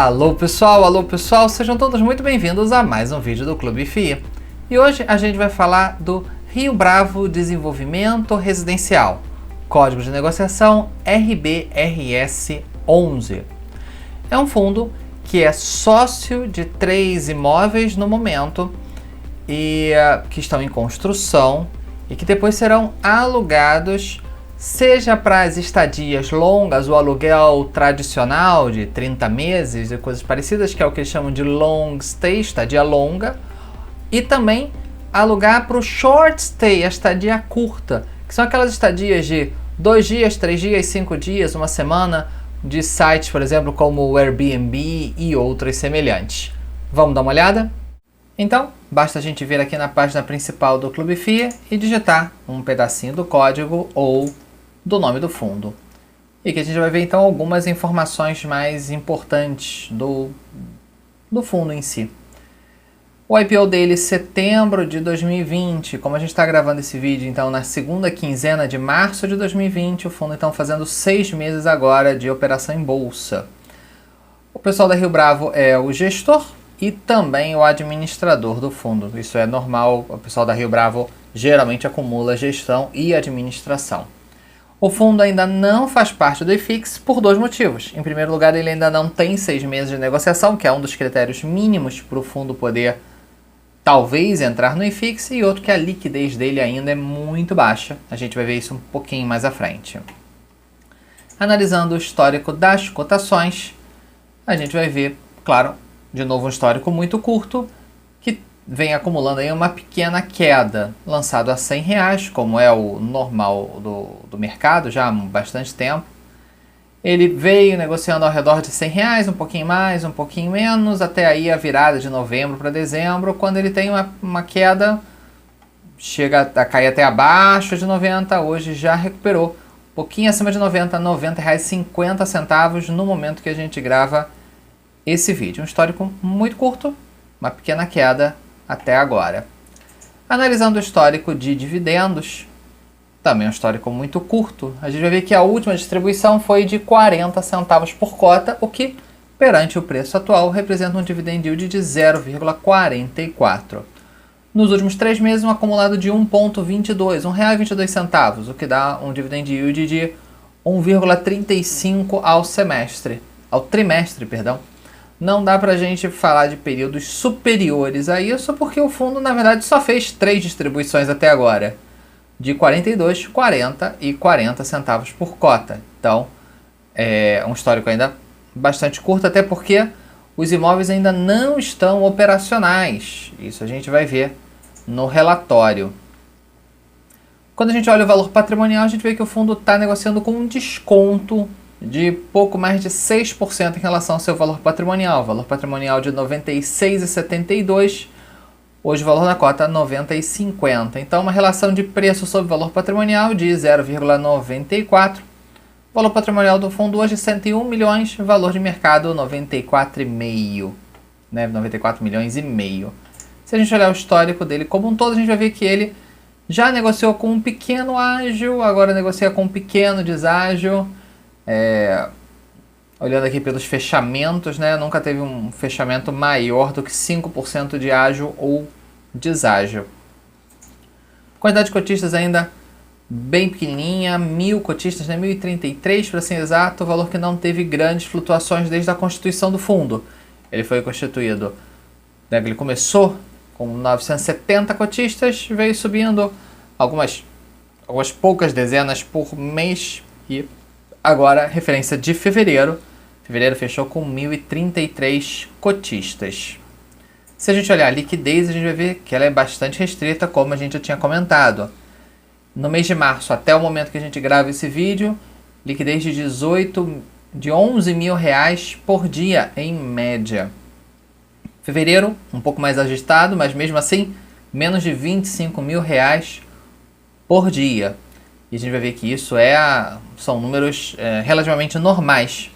Alô pessoal, sejam todos muito bem-vindos a mais um vídeo do Clube FI. E hoje a gente vai falar do Rio Bravo Desenvolvimento Residencial, código de negociação RBRS 11. É um fundo que é sócio de 3 imóveis no momento e que estão em construção e que depois serão alugados, seja para as estadias longas, o aluguel tradicional de 30 meses e coisas parecidas, que é o que eles chamam de long stay, estadia longa, e também alugar para o short stay, a estadia curta, que são aquelas estadias de 2 dias, 3 dias, 5 dias, uma semana, de sites, por exemplo, como o Airbnb e outros semelhantes. Vamos dar uma olhada? Então, basta a gente vir aqui na página principal do Clube FIA e digitar um pedacinho do código ou do nome do fundo. E que a gente vai ver então algumas informações mais importantes do fundo em si. O IPO dele setembro de 2020, como a gente está gravando esse vídeo então na segunda quinzena de março de 2020, o fundo então fazendo 6 meses agora de operação em bolsa. O pessoal da Rio Bravo é o gestor e também o administrador do fundo. Isso é normal, o pessoal da Rio Bravo geralmente acumula gestão e administração. O fundo ainda não faz parte do IFIX por 2 motivos. Em primeiro lugar, ele ainda não tem 6 meses de negociação, que é um dos critérios mínimos para o fundo poder talvez entrar no IFIX, e outro que a liquidez dele ainda é muito baixa. A gente vai ver isso um pouquinho mais à frente. Analisando o histórico das cotações, a gente vai ver, claro, de novo um histórico muito curto, que vem acumulando aí uma pequena queda, lançado a R$100, como é o normal do mercado já há bastante tempo. Ele veio negociando ao redor de R$100, um pouquinho mais, um pouquinho menos, até aí a virada de novembro para dezembro, quando ele tem uma queda, chega a cair até abaixo de 90, hoje já recuperou, um pouquinho acima de 90, R$90,50 no momento que a gente grava esse vídeo. Um histórico muito curto, uma pequena queda até agora. Analisando o histórico de dividendos, também um histórico muito curto, a gente vai ver que a última distribuição foi de 40 centavos por cota, o que, perante o preço atual, representa um dividend yield de 0,44. Nos últimos 3 meses, um acumulado de 1,22, R$1,22, o que dá um dividend yield de 1,35 ao trimestre. Não dá pra gente falar de períodos superiores a isso, porque o fundo, na verdade, só fez 3 distribuições até agora, de 42, 40 e 40 centavos por cota. Então, é um histórico ainda bastante curto, até porque os imóveis ainda não estão operacionais. Isso a gente vai ver no relatório. Quando a gente olha o valor patrimonial, a gente vê que o fundo está negociando com um desconto de pouco mais de 6% em relação ao seu valor patrimonial. Valor patrimonial de R$ 96,72, hoje o valor na cota R$ 90,50. Então, uma relação de preço sobre valor patrimonial de 0,94. Valor patrimonial do fundo hoje 101 milhões, valor de mercado 94,5, né? 94 milhões e meio. Se a gente olhar o histórico dele como um todo, a gente vai ver que ele já negociou com um pequeno ágio, agora negocia com um pequeno deságio. Olhando aqui pelos fechamentos, né, nunca teve um fechamento maior do que 5% de ágio ou deságio. Quantidade de cotistas ainda bem pequenininha, 1.000 cotistas, né, 1.033 para ser exato, valor que não teve grandes flutuações desde a constituição do fundo. Ele foi constituído, né, ele começou com 970 cotistas, veio subindo algumas poucas dezenas por mês e agora, referência de fevereiro. Fevereiro fechou com 1.033 cotistas. Se a gente olhar a liquidez, a gente vai ver que ela é bastante restrita, como a gente já tinha comentado. No mês de março, até o momento que a gente grava esse vídeo, liquidez de 11 mil reais por dia, em média. Fevereiro, um pouco mais agitado, mas mesmo assim, menos de 25 mil reais por dia. E a gente vai ver que isso são números relativamente normais.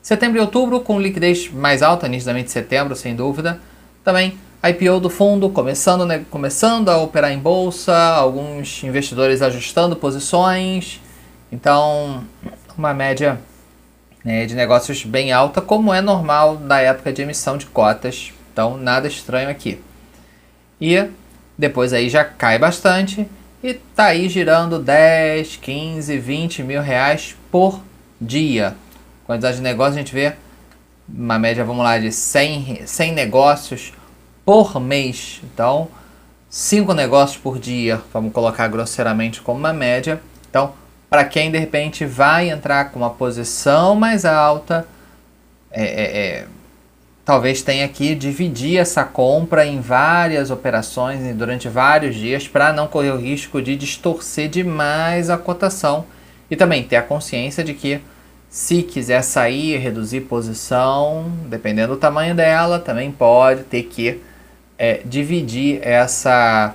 Setembro e outubro com liquidez mais alta, nitidamente setembro, sem dúvida. Também IPO do fundo começando a operar em bolsa, alguns investidores ajustando posições. Então, uma média de negócios bem alta, como é normal da época de emissão de cotas. Então, nada estranho aqui. E depois aí já cai bastante e tá aí girando 10, 15, 20 mil reais por dia. Quantidade de negócios a gente vê uma média, vamos lá, de 100 negócios por mês. Então, 5 negócios por dia, vamos colocar grosseiramente como uma média. Então, para quem de repente vai entrar com uma posição mais alta, talvez tenha que dividir essa compra em várias operações e durante vários dias para não correr o risco de distorcer demais a cotação. E também ter a consciência de que se quiser sair e reduzir posição, dependendo do tamanho dela, também pode ter que dividir essa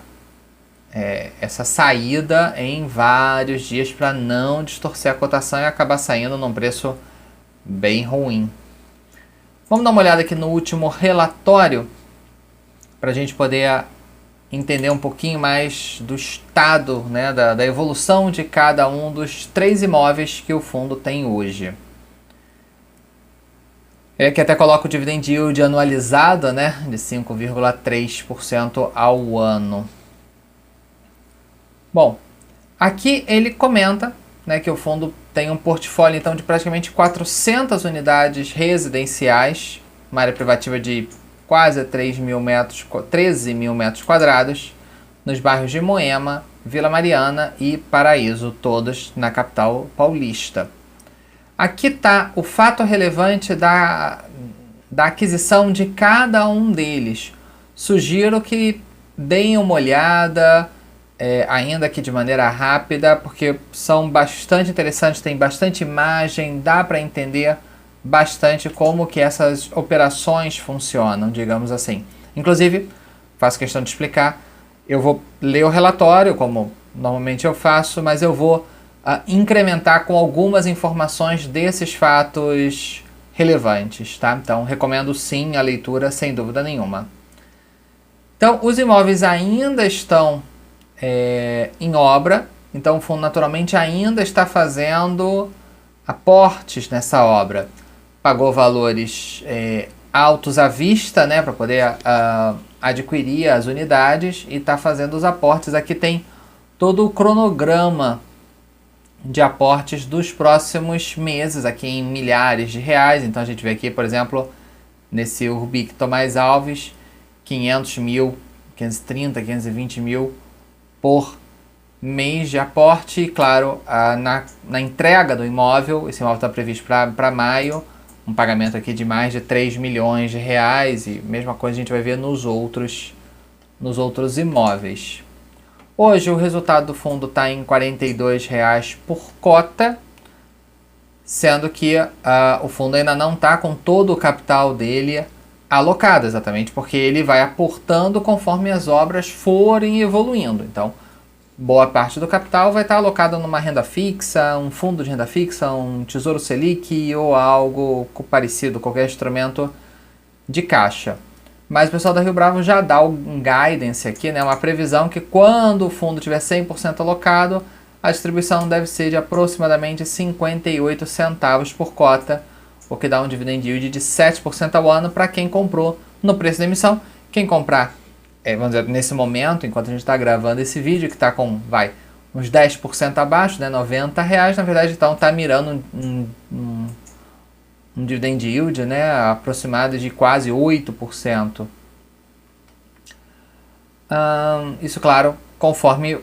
saída em vários dias para não distorcer a cotação e acabar saindo num preço bem ruim. Vamos dar uma olhada aqui no último relatório para a gente poder entender um pouquinho mais do estado, né, da evolução de cada um dos 3 imóveis que o fundo tem hoje. Aqui até coloca o dividend yield anualizado, né, de 5,3% ao ano. Bom, aqui ele comenta, né, que o fundo tem um portfólio então de praticamente 400 unidades residenciais, uma área privativa de quase 13 mil metros quadrados, nos bairros de Moema, Vila Mariana e Paraíso, todos na capital paulista. Aqui está o fato relevante da aquisição de cada um deles. Sugiro que deem uma olhada, ainda que de maneira rápida, porque são bastante interessantes, tem bastante imagem, dá para entender bastante como que essas operações funcionam, digamos assim. Inclusive, faço questão de explicar, eu vou ler o relatório, como normalmente eu faço, mas eu vou incrementar com algumas informações desses fatos relevantes, tá? Então, recomendo sim a leitura, sem dúvida nenhuma. Então, os imóveis ainda estão em obra, então o fundo naturalmente ainda está fazendo aportes nessa obra. Pagou valores altos à vista, né, para poder adquirir as unidades e está fazendo os aportes. Aqui tem todo o cronograma de aportes dos próximos meses, aqui em milhares de reais. Então a gente vê aqui, por exemplo, nesse Urbic Tomás Alves, 500 mil, 530, 520 mil por mês de aporte. E claro, na entrega do imóvel, esse imóvel está previsto para maio, um pagamento aqui de mais de 3 milhões de reais, e mesma coisa a gente vai ver nos outros imóveis. Hoje o resultado do fundo está em R$ 42,00 por cota, sendo que o fundo ainda não está com todo o capital dele alocado, exatamente porque ele vai aportando conforme as obras forem evoluindo. Então, boa parte do capital vai estar alocado numa renda fixa, um fundo de renda fixa, um Tesouro Selic ou algo parecido, qualquer instrumento de caixa. Mas o pessoal da Rio Bravo já dá um guidance aqui, né, uma previsão que quando o fundo tiver 100% alocado, a distribuição deve ser de aproximadamente 58 centavos por cota, o que dá um dividend yield de 7% ao ano para quem comprou no preço da emissão. Quem comprar, vamos dizer, nesse momento, enquanto a gente está gravando esse vídeo, que está com, uns 10% abaixo, né, R$90, na verdade, então está mirando um dividend yield, né, aproximado de quase 8%. Isso, claro, conforme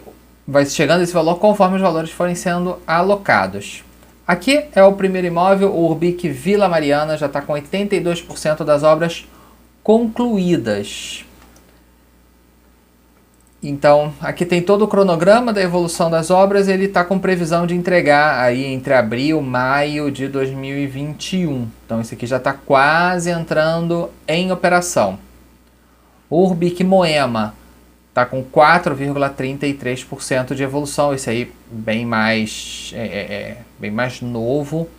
vai chegando esse valor, conforme os valores forem sendo alocados. Aqui é o primeiro imóvel, o Urbic Vila Mariana, já está com 82% das obras concluídas. Então, aqui tem todo o cronograma da evolução das obras, ele está com previsão de entregar aí entre abril e maio de 2021. Então, esse aqui já está quase entrando em operação. O Urbic Moema está com 4,33% de evolução, esse aí bem mais novo.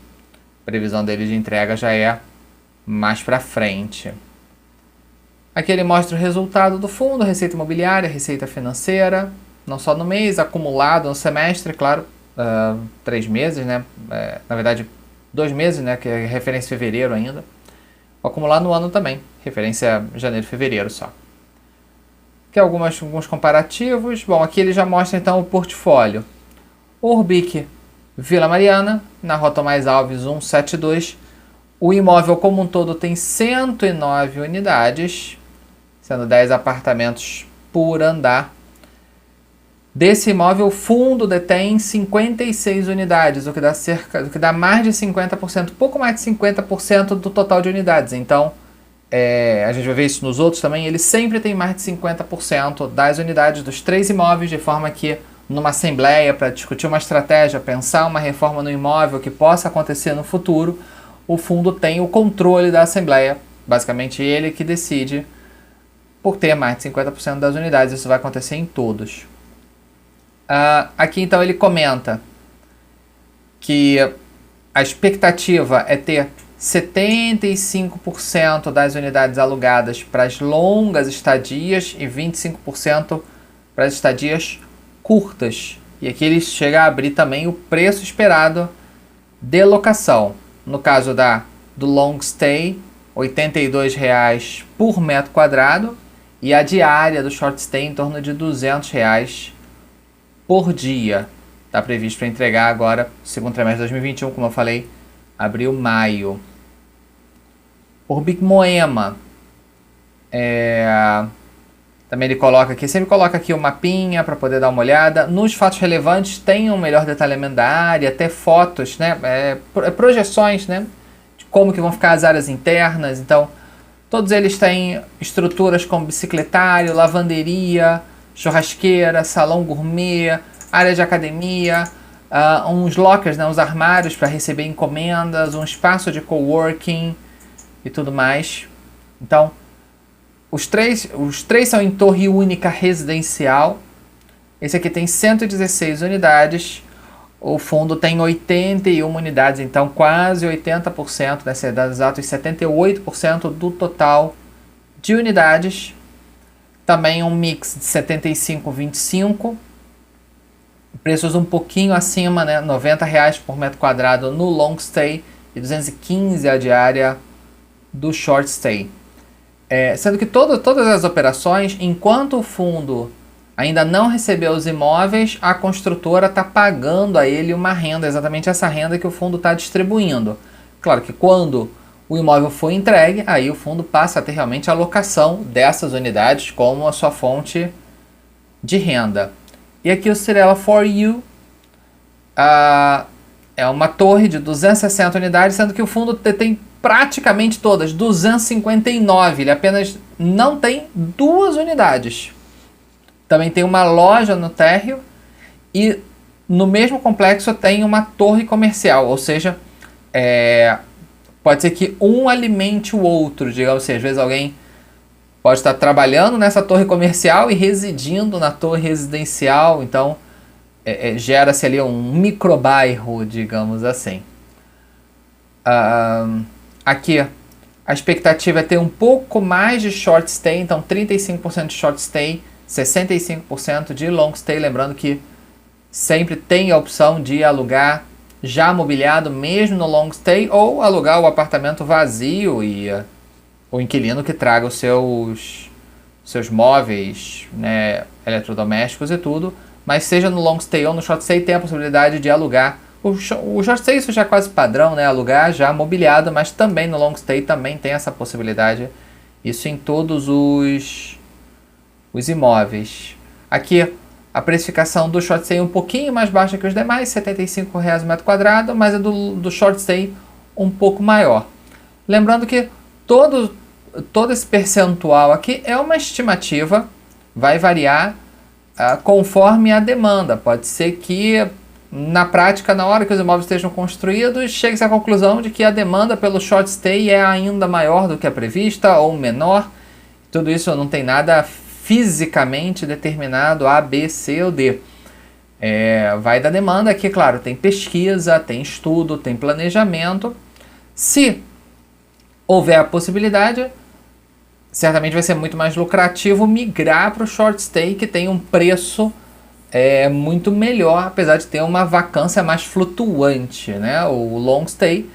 A previsão dele de entrega já é mais para frente. Aqui ele mostra o resultado do fundo, receita imobiliária, receita financeira, não só no mês, acumulado no semestre, claro, 3 meses, né? Na verdade, 2 meses, né, que é referência fevereiro ainda. O acumulado no ano também, referência janeiro e fevereiro só. Aqui alguns comparativos. Bom, aqui ele já mostra então o portfólio. Orbic Vila Mariana, na Rua Tomás Alves 172. O imóvel como um todo tem 109 unidades, sendo 10 apartamentos por andar. Desse imóvel, o fundo detém 56 unidades, o que dá mais de 50%, pouco mais de 50% do total de unidades. Então, a gente vai ver isso nos outros também, ele sempre tem mais de 50% das unidades dos 3 imóveis, de forma que numa assembleia para discutir uma estratégia, pensar uma reforma no imóvel que possa acontecer no futuro, o fundo tem o controle da assembleia, basicamente ele que decide por ter mais de 50% das unidades, isso vai acontecer em todos. Aqui então ele comenta que a expectativa é ter 75% das unidades alugadas para as longas estadias e 25% para as estadias curtas. E aqui ele chega a abrir também o preço esperado de locação. No caso do long stay, R$ 82,00 por metro quadrado, e a diária do short stay em torno de R$ 200,00 por dia. Está previsto para entregar agora, segundo trimestre de 2021, como eu falei, abril, maio. Orbic Moema. Também ele coloca aqui, sempre coloca aqui o mapinha para poder dar uma olhada. Nos fatos relevantes tem um melhor detalhamento da área, até fotos, né? Projeções, né? De como que vão ficar as áreas internas. Então, todos eles têm estruturas como bicicletário, lavanderia, churrasqueira, salão gourmet, área de academia, uns lockers, né, uns armários para receber encomendas, um espaço de coworking e tudo mais. Então, os três são em torre única residencial. Esse aqui tem 116 unidades. O fundo tem 81 unidades, então quase 80%, nessa idade exata, 78% do total de unidades. Também um mix de 75-25. Preços um pouquinho acima, né? R$ 90,00 por metro quadrado no long stay e 215 a diária do short stay. Sendo que todas as operações, enquanto o fundo ainda não recebeu os imóveis, a construtora está pagando a ele uma renda, exatamente essa renda que o fundo está distribuindo. Claro que quando o imóvel for entregue, aí o fundo passa a ter realmente a alocação dessas unidades como a sua fonte de renda. E aqui o Cirela For You é uma torre de 260 unidades, sendo que o fundo tem praticamente todas, 259. Ele apenas não tem 2 unidades. Também tem uma loja no térreo e no mesmo complexo tem uma torre comercial, ou seja, pode ser que um alimente o outro, digamos assim, às vezes alguém pode estar trabalhando nessa torre comercial e residindo na torre residencial, então gera-se ali um microbairro, digamos assim. Aqui a expectativa é ter um pouco mais de short stay, então 35% de short stay, 65% de long stay, lembrando que sempre tem a opção de alugar já mobiliado mesmo no long stay ou alugar o apartamento vazio e o inquilino que traga os seus móveis, né, eletrodomésticos e tudo, mas seja no long stay ou no short stay tem a possibilidade de alugar. O short stay isso já é quase padrão, né, alugar já mobiliado, mas também no long stay também tem essa possibilidade, isso em todos os imóveis. Aqui a precificação do short stay é um pouquinho mais baixa que os demais, R$ 75,00 o metro quadrado, mas a do short stay um pouco maior. Lembrando que todo esse percentual aqui é uma estimativa, vai variar conforme a demanda. Pode ser que na prática, na hora que os imóveis estejam construídos, chegue-se à conclusão de que a demanda pelo short stay é ainda maior do que a prevista ou menor. Tudo isso não tem nada fisicamente determinado A, B, C ou D. Vai da demanda aqui, claro, tem pesquisa, tem estudo, tem planejamento. Se houver a possibilidade, certamente vai ser muito mais lucrativo migrar para o short stay, que tem um preço muito melhor, apesar de ter uma vacância mais flutuante, né? O long stay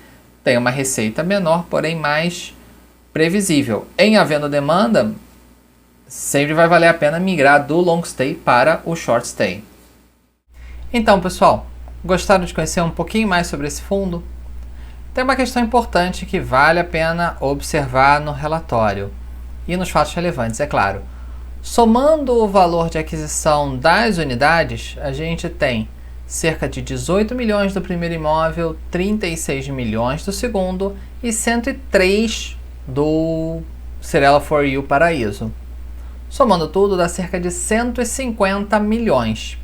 tem uma receita menor, porém mais previsível. Em havendo demanda, sempre vai valer a pena migrar do long stay para o short stay. Então, pessoal, gostaram de conhecer um pouquinho mais sobre esse fundo? Tem uma questão importante que vale a pena observar no relatório e nos fatos relevantes, é claro. Somando o valor de aquisição das unidades, a gente tem cerca de 18 milhões do primeiro imóvel, 36 milhões do segundo e 103 do Cirela For You Paraíso. Somando tudo, dá cerca de 150 milhões.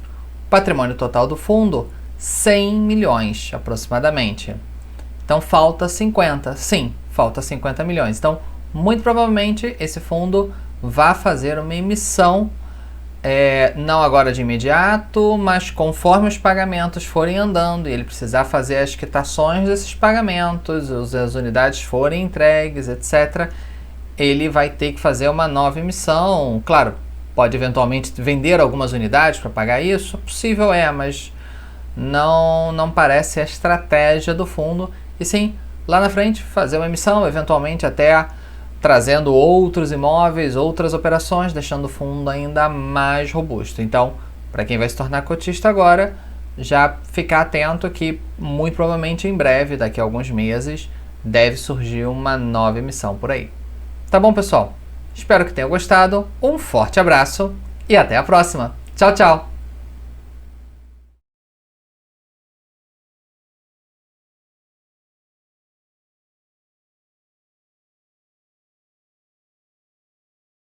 Patrimônio total do fundo, 100 milhões aproximadamente. Então falta 50, sim, falta 50 milhões. Então, muito provavelmente, esse fundo vai fazer uma emissão, não agora de imediato, mas conforme os pagamentos forem andando e ele precisar fazer as quitações desses pagamentos, as unidades forem entregues, etc., ele vai ter que fazer uma nova emissão. Claro, pode eventualmente vender algumas unidades para pagar isso, possível mas não parece a estratégia do fundo, e sim, lá na frente, fazer uma emissão, eventualmente até trazendo outros imóveis, outras operações, deixando o fundo ainda mais robusto. Então, para quem vai se tornar cotista agora, já ficar atento que muito provavelmente em breve, daqui a alguns meses, deve surgir uma nova emissão por aí. Tá bom, pessoal? Espero que tenham gostado, um forte abraço e até a próxima. Tchau, tchau!